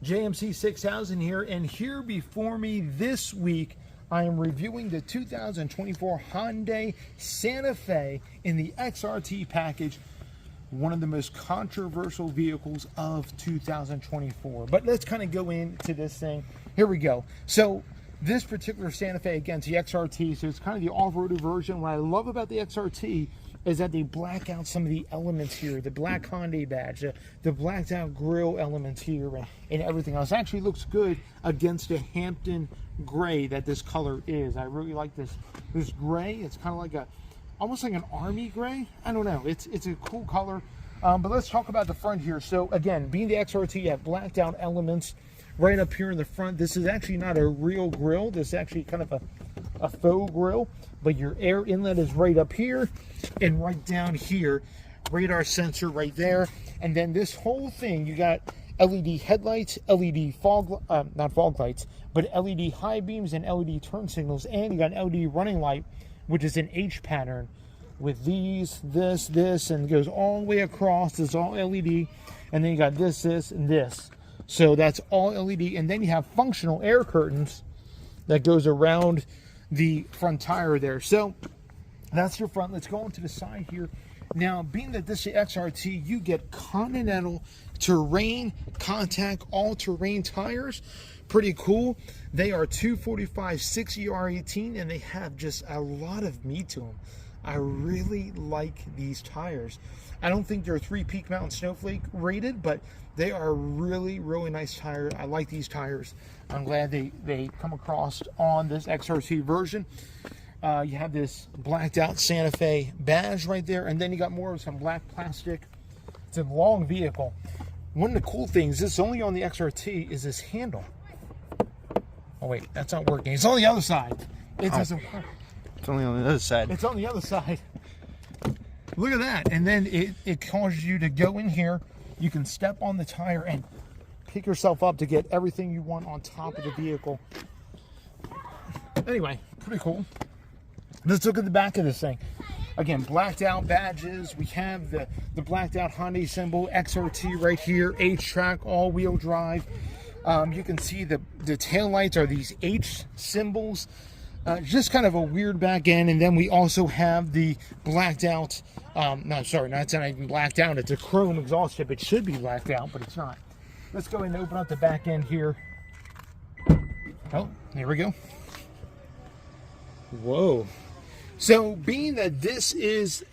JMC 6000 here, and here before me this week I am reviewing the 2024 Hyundai Santa Fe in the XRT package, one of the most controversial vehicles of 2024. But let's kind of go into this thing. Here we go. So this particular Santa Fe, again, it's the XRT, so it's kind of the off-road version. What I love about the XRT is that they black out some of the elements here, the black Hyundai badge, the blacked out grille elements here, and everything else. It actually looks good against a Hampton gray that this color is. I really like this gray. It's kind of like almost like an army gray. I don't know. It's a cool color. But let's talk about the front here. So again, being the XRT, you have blacked out elements right up here in the front. This is actually not a real grille. This is actually kind of a faux grille, but your air inlet is right up here and right down here. Radar sensor right there. And then this whole thing, you got LED headlights, LED fog, not fog lights, but LED high beams and LED turn signals, and you got an LED running light, which is an H pattern with these, this, and goes all the way across. It's all LED. And then you got this, and this. So that's all LED. And then you have functional air curtains that goes around the front tire there. So that's your front. Let's go into the side here. Now, being that this is XRT, you get Continental terrain contact all-terrain tires. Pretty cool. They are 245 6ER18, and they have just a lot of meat to them. I really like these tires. I don't think they're 3 Peak Mountain Snowflake rated, but they are really nice tires. I like these tires. I'm glad they come across on this XRT version. You have this blacked out Santa Fe badge right there, and then you got more of some black plastic. It's a long vehicle. One of the cool things, this is only on the XRT, is this handle. Oh wait, that's not working. It's on the other side. It doesn't work. It's only on the other side. It's on the other side. Look at that. And then it causes you to go in here. You can step on the tire and pick yourself up to get everything you want on top of the vehicle. Anyway, pretty cool. Let's look at the back of this thing. Again, blacked out badges. We have the blacked out Hyundai symbol, XRT right here, H-Track, all-wheel drive. You can see the tail lights are these H symbols. Just kind of a weird back end. And then we also have the blacked out, no, sorry, not even blacked out. It's a chrome exhaust tip. It should be blacked out, but it's not. Let's go ahead and open up the back end here. Oh, here we go. Whoa. So being that this is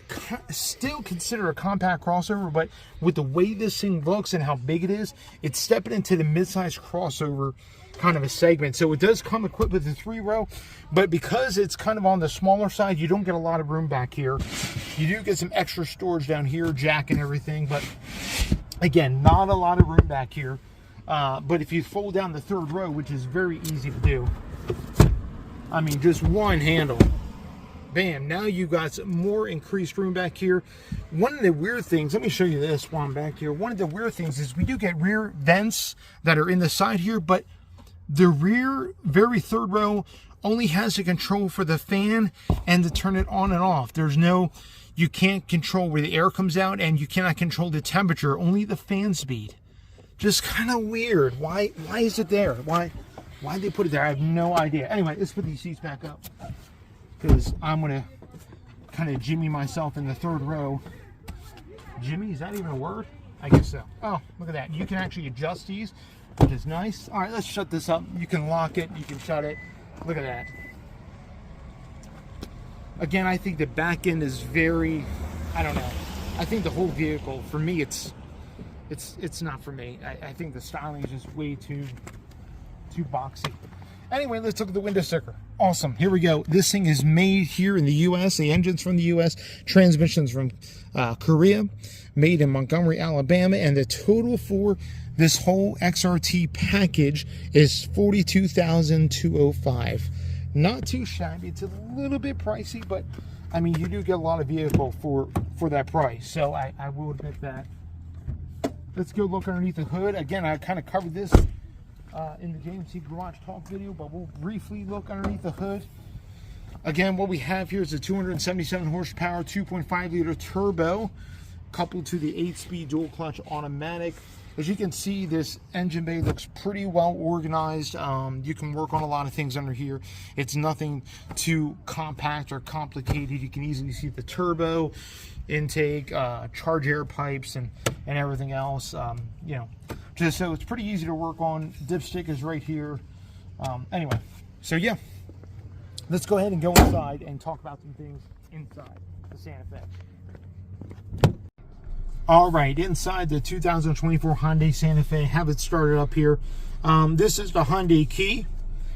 still considered a compact crossover, but with the way this thing looks and how big it is, it's stepping into the mid-size crossover kind of a segment. So it does come equipped with a 3-row, but because it's kind of on the smaller side, you don't get a lot of room back here. You do get some extra storage down here, jack and everything, but again, not a lot of room back here. But if you fold down the 3rd row, which is very easy to do, I mean, just one handle, bam, now you got some more increased room back here. One of the weird things, let me show you this while I'm back here. One of the weird things is we do get rear vents that are in the side here, but the rear, very 3rd row, only has a control for the fan and to turn it on and off. There's no, you can't control where the air comes out, and you cannot control the temperature, only the fan speed. Just kind of weird. Why is it there? Why did they put it there? I have no idea. Anyway, let's put these seats back up, because I'm going to kind of jimmy myself in the 3rd row. Jimmy, is that even a word? I guess so. Oh, look at that. You can actually adjust these, which is nice. All right, let's shut this up. You can lock it. You can shut it. Look at that. Again, I think the back end is very, I don't know. I think the whole vehicle, for me, it's not for me. I think the styling is just way too boxy. Anyway, let's look at the window sticker. Awesome. Here we go. This thing is made here in the U.S. The engine's from the U.S. Transmission's from Korea. Made in Montgomery, Alabama. And the total for this whole XRT package is $42,205. Not too shabby. It's a little bit pricey, but I mean, you do get a lot of vehicle for that price. So I will admit that. Let's go look underneath the hood. Again, I kind of covered this in the JMC Garage Talk video, but we'll briefly look underneath the hood. Again, what we have here is a 277 horsepower, 2.5 liter turbo, coupled to the 8-speed dual clutch automatic. As you can see, this engine bay looks pretty well organized. You can work on a lot of things under here. It's nothing too compact or complicated. You can easily see the turbo intake, charge air pipes, and everything else. You know, just so it's pretty easy to work on. Dipstick is right here. Anyway, so yeah, let's go ahead and go inside and talk about some things inside the Santa Fe. All right, inside the 2024 Hyundai Santa Fe, have it started up here. This is the Hyundai key.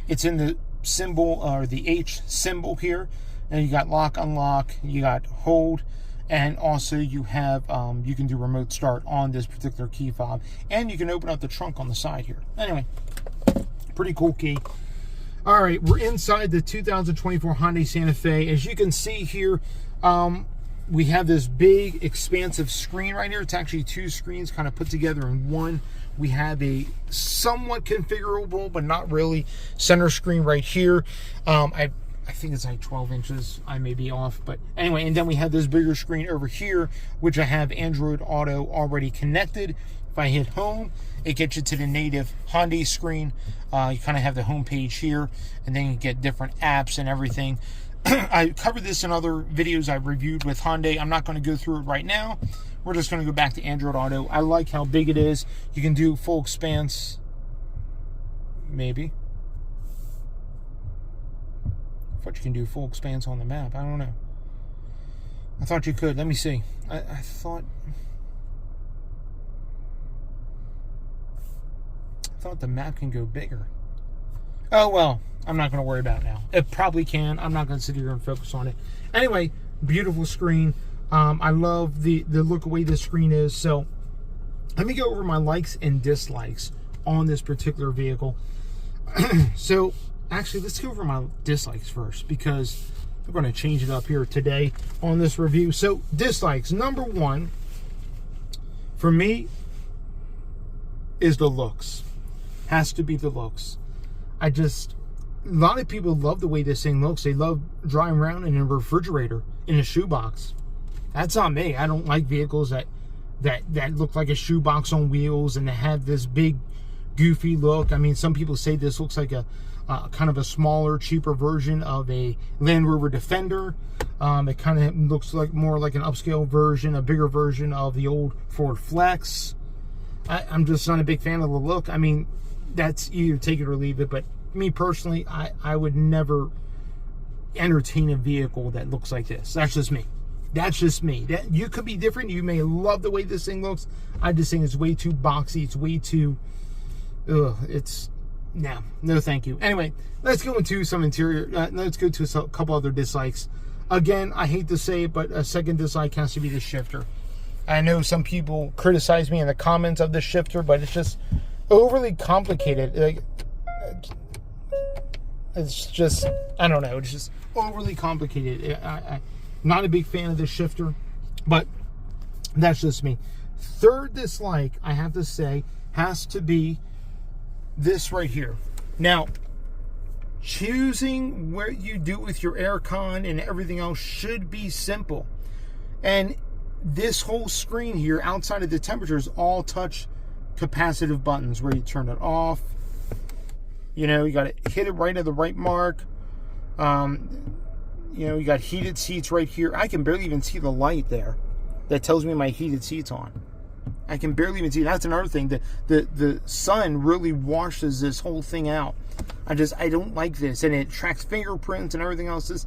It's in the symbol, or the H symbol here. And you got lock, unlock, you got hold, and also you have, you can do remote start on this particular key fob. And you can open up the trunk on the side here. Anyway, pretty cool key. All right, we're inside the 2024 Hyundai Santa Fe. As you can see here, we have this big expansive screen right here. It's actually two screens kind of put together in one. We have a somewhat configurable, but not really, center screen right here. I think it's like 12 inches. I may be off, but anyway. And then we have this bigger screen over here, which I have Android Auto already connected. If I hit home, it gets you to the native Hyundai screen. You kind of have the home page here, and then you get different apps and everything. I covered this in other videos I reviewed with Hyundai. I'm not going to go through it right now. We're just going to go back to Android Auto. I like how big it is. You can do full expanse, maybe. I thought you can do full expanse on the map. I don't know. I thought you could. Let me see. I thought the map can go bigger. Oh, well, I'm not going to worry about it now. It probably can. I'm not going to sit here and focus on it. Anyway, beautiful screen. I love the look away this screen is. So let me go over my likes and dislikes on this particular vehicle. So actually, let's go over my dislikes first, because we're going to change it up here today on this review. So dislikes, number one for me is the looks. Has to be the looks. A lot of people love the way this thing looks. They love driving around in a refrigerator, in a shoebox. That's not me. I don't like vehicles that look like a shoebox on wheels and that have this big, goofy look. I mean, some people say this looks like a kind of a smaller, cheaper version of a Land Rover Defender. It kind of looks like more like an upscale version, a bigger version of the old Ford Flex. I'm just not a big fan of the look. I mean, that's either take it or leave it, but me personally, I would never entertain a vehicle that looks like this. That's just me. That's just me. That you could be different. You may love the way this thing looks. I just think it's way too boxy. It's way too it's no thank you. Anyway, let's go into some interior. Let's go to a couple other dislikes. Again, I hate to say it, but a second dislike has to be the shifter. I know some people criticize me in the comments of the shifter, but it's just overly complicated. Like, it's just, I don't know, it's just overly complicated. I'm not a big fan of the shifter, but that's just me. Third dislike, I have to say, has to be this right here. Now, choosing what you do with your aircon and everything else should be simple. And this whole screen here, outside of the temperatures, all touch capacitive buttons where you turn it off. You know, you got to hit it right at the right mark. You know, you got heated seats right here. I can barely even see the light there that tells me my heated seat's on. I can barely even see. That's another thing. The sun really washes this whole thing out. I don't like this. And it tracks fingerprints and everything else.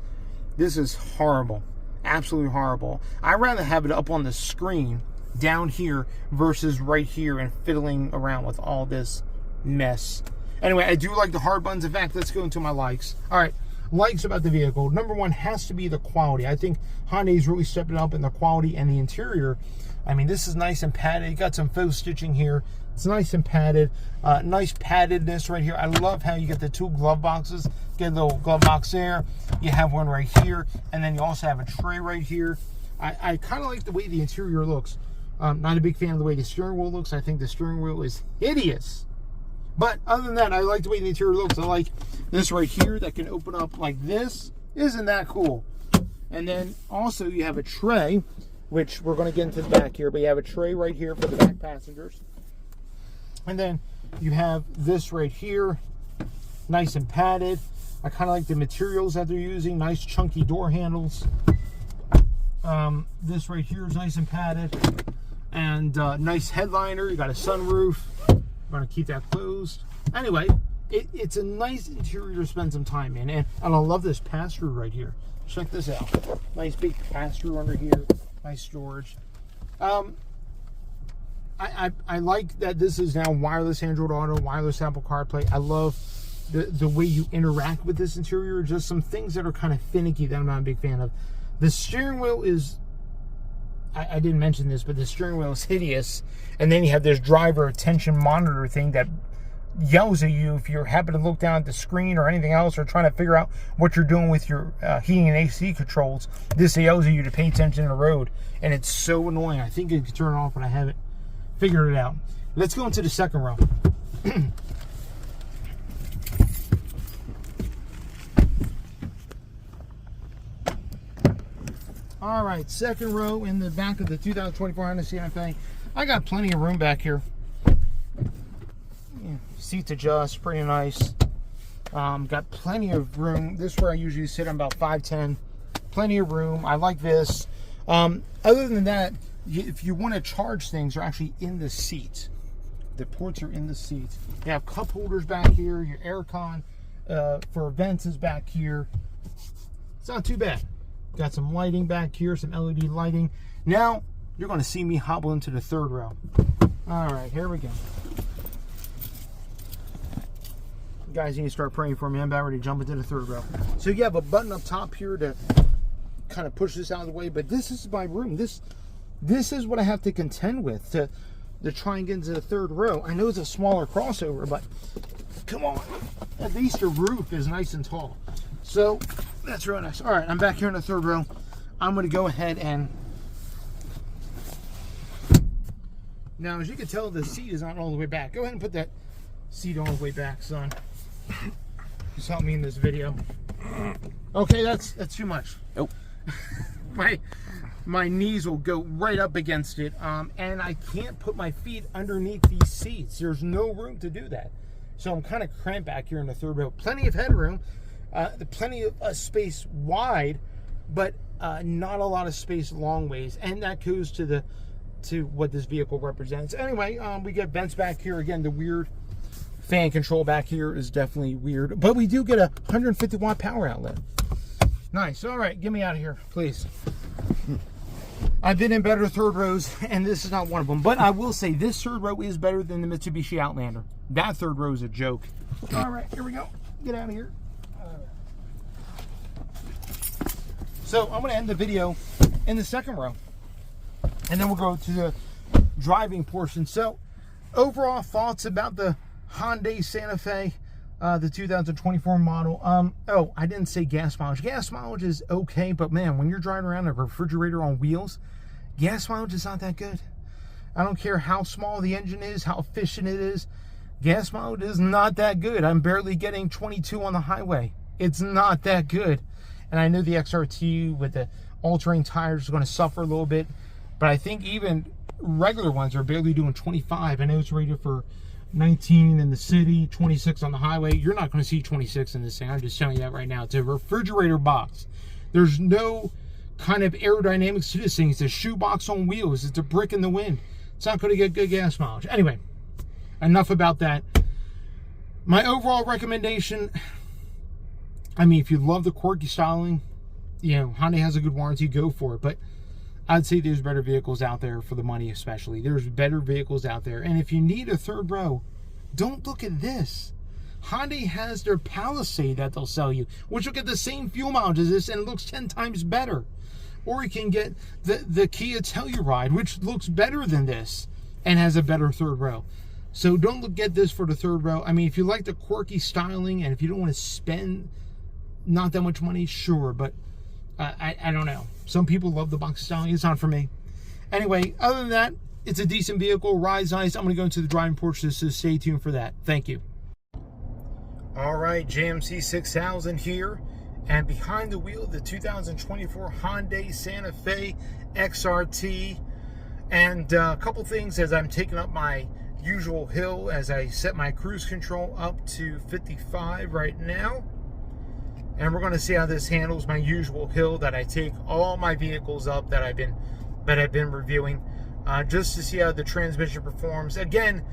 This is horrible. Absolutely horrible. I'd rather have it up on the screen down here versus right here and fiddling around with all this mess. Anyway, I do like the hard buttons. In fact, let's go into my likes. All right, likes about the vehicle. Number one has to be the quality. I think Hyundai's really stepped it up in the quality and the interior. I mean, this is nice and padded. You got some faux stitching here. It's nice and padded. Nice paddedness right here. I love how you get the two glove boxes. Get a little glove box there. You have one right here. And then you also have a tray right here. I kind of like the way the interior looks. Not a big fan of the way the steering wheel looks. I think the steering wheel is hideous. But other than that, I like the way the interior looks. I like this right here that can open up like this. Isn't that cool? And then also you have a tray, which we're going to get into the back here, but you have a tray right here for the back passengers. And then you have this right here, nice and padded. I kind of like the materials that they're using, nice chunky door handles. This right here is nice and padded. And nice headliner. You got a sunroof. I'm going to keep that closed. Anyway, it's a nice interior to spend some time in. And I love this pass-through right here. Check this out. Nice big pass-through under here. Nice storage. I like that this is now wireless Android Auto, wireless Apple CarPlay. I love the way you interact with this interior. Just some things that are kind of finicky that I'm not a big fan of. The steering wheel is, I didn't mention this, but the steering wheel is hideous. And then you have this driver attention monitor thing that yells at you if you're happen to look down at the screen or anything else, or trying to figure out what you're doing with your heating and AC controls. This yells at you to pay attention to the road, and it's so annoying. I think I can turn it off, but I haven't figured it out. Let's go into the second row. All right, second row in the back of the 2024 Hyundai Santa Fe. I got plenty of room back here. Seats adjust, pretty nice. Got plenty of room. This is where I usually sit. I'm about 5'10". Plenty of room. I like this. Other than that, if you want to charge things, they're actually in the seat. The ports are in the seat. You have cup holders back here. Your air con for vents is back here. It's not too bad. Got some lighting back here, some LED lighting. Now, you're going to see me hobble into the third row. All right, here we go. You guys need to start praying for me. I'm about ready to jump into the third row. So you have a button up top here to kind of push this out of the way, but this is my room. This is what I have to contend with to try and get into the third row. I know it's a smaller crossover, but come on. At least the roof is nice and tall. So that's real nice. All right, I'm back here in the third row. I'm going to go ahead and... Now, as you can tell, the seat is not all the way back. Go ahead and put that seat all the way back, son. Just help me in this video. Okay, that's too much. Nope. My knees will go right up against it, and I can't put my feet underneath these seats. There's no room to do that. So I'm kind of cramped back here in the third row. Plenty of headroom, plenty of space wide, but not a lot of space long ways, and that goes to what this vehicle represents. Anyway, we get vents back here. Again, the weird fan control back here is definitely weird, but we do get a 150 watt power outlet. Nice. All right, get me out of here, please. I've been in better third rows, and this is not one of them. But I will say this third row is better than the Mitsubishi Outlander. That third row is a joke. All right, here we go. Get out of here. So I'm going to end the video in the second row, and then we'll go to the driving portion. So overall thoughts about the Hyundai Santa Fe, the 2024 model. Oh, I didn't say gas mileage. Gas mileage is okay, but man, when you're driving around a refrigerator on wheels, gas mileage is not that good. I don't care how small the engine is, how efficient it is. Gas mileage is not that good. I'm barely getting 22 on the highway. It's not that good. And I know the XRT with the all-terrain tires is going to suffer a little bit, but I think even regular ones are barely doing 25. I know it's rated for 19 in the city, 26 on the highway. You're not going to see 26 in this thing. I'm just telling you that right now. It's a refrigerator box. There's no kind of aerodynamics to this thing. It's a shoebox on wheels. It's a brick in the wind. It's not going to get good gas mileage. Anyway, enough about that. My overall recommendation, I mean, if you love the quirky styling, you know, Hyundai has a good warranty, go for it. But I'd say there's better vehicles out there for the money, especially. There's better vehicles out there. And if you need a third row, don't look at this. Hyundai has their Palisade that they'll sell you, which will get the same fuel mileage as this, and it looks 10 times better. Or you can get the Kia Telluride, which looks better than this and has a better third row. So don't get this for the third row. I mean, if you like the quirky styling and if you don't want to spend not that much money, sure, but I don't know. Some people love the box styling. It's not for me. Anyway, other than that, it's a decent vehicle. Rides nice. I'm going to go into the driving portion, so stay tuned for that. Thank you. All right, JMC 6000 here, and behind the wheel, the 2024 Hyundai Santa Fe XRT. And a couple things as I'm taking up my usual hill as I set my cruise control up to 55 right now. And we're going to see how this handles my usual hill that I take all my vehicles up that I've been reviewing, just to see how the transmission performs. Again,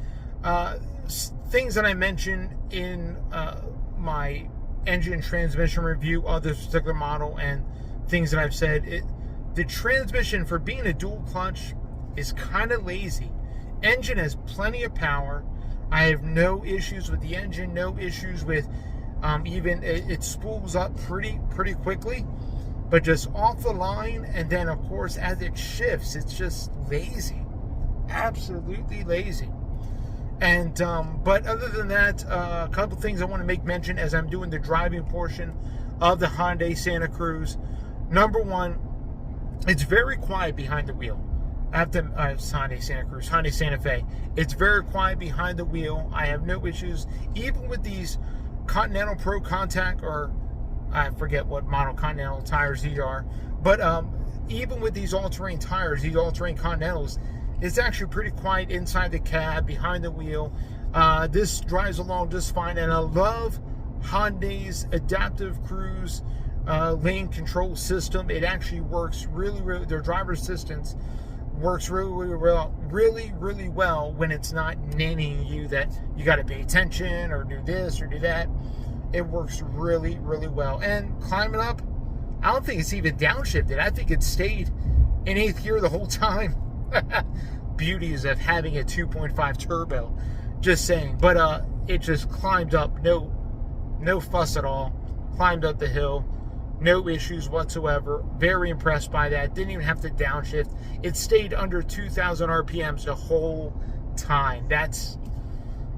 things that I mentioned in my engine transmission review of this particular model, and things that I've said, the transmission for being a dual clutch is kind of lazy. Engine has plenty of power. I have no issues with the engine, no issues with even it spools up pretty quickly, but just off the line, and then of course as it shifts, it's just lazy, absolutely lazy. And but other than that, a couple things I want to make mention as I'm doing the driving portion of the Hyundai Santa Cruz. Number one, it's very quiet behind the wheel. Hyundai Santa Cruz, Hyundai Santa Fe. It's very quiet behind the wheel. I have no issues, even with these Continental Pro Contact, or I forget what model Continental tires these are, but even with these all-terrain tires, these all-terrain Continentals, it's actually pretty quiet inside the cab, behind the wheel. This drives along just fine, and I love Hyundai's adaptive cruise lane control system. It actually works really, their driver assistance works really well when it's not nannying you that you got to pay attention or do this or do that. It works really well. And climbing up, I don't think it's even downshifted. I think it stayed in 8th gear the whole time. Beauties of having a 2.5 turbo, just saying. But it just climbed up, no fuss at all. Climbed up the hill, no issues whatsoever. Very impressed by that. Didn't even have to downshift. It stayed under 2,000 RPMs the whole time. That's,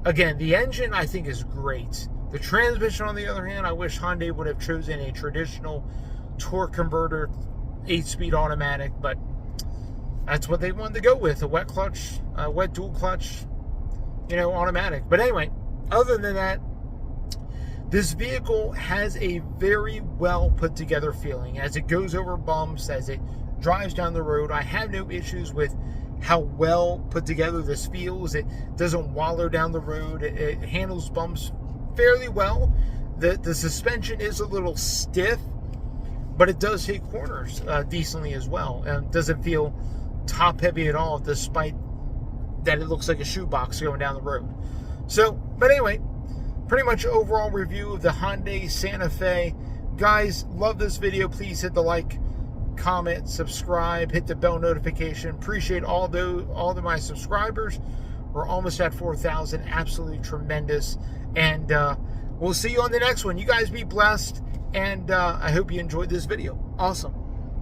again, the engine I think is great. The transmission, on the other hand, I wish Hyundai would have chosen a traditional torque converter, 8-speed automatic, but that's what they wanted to go with, a wet clutch, wet dual clutch, automatic. But anyway, other than that, this vehicle has a very well put together feeling as it goes over bumps, as it drives down the road. I have no issues with how well put together this feels. It doesn't wallow down the road. It handles bumps fairly well. The suspension is a little stiff, but it does hit corners decently as well. And doesn't feel top heavy at all, despite that it looks like a shoebox going down the road. So, but anyway, pretty much overall review of the Hyundai Santa Fe. Guys, love this video. Please hit the like, comment, subscribe, hit the bell notification. Appreciate all of my subscribers. We're almost at 4,000. Absolutely tremendous. And we'll see you on the next one. You guys be blessed, and I hope you enjoyed this video. Awesome.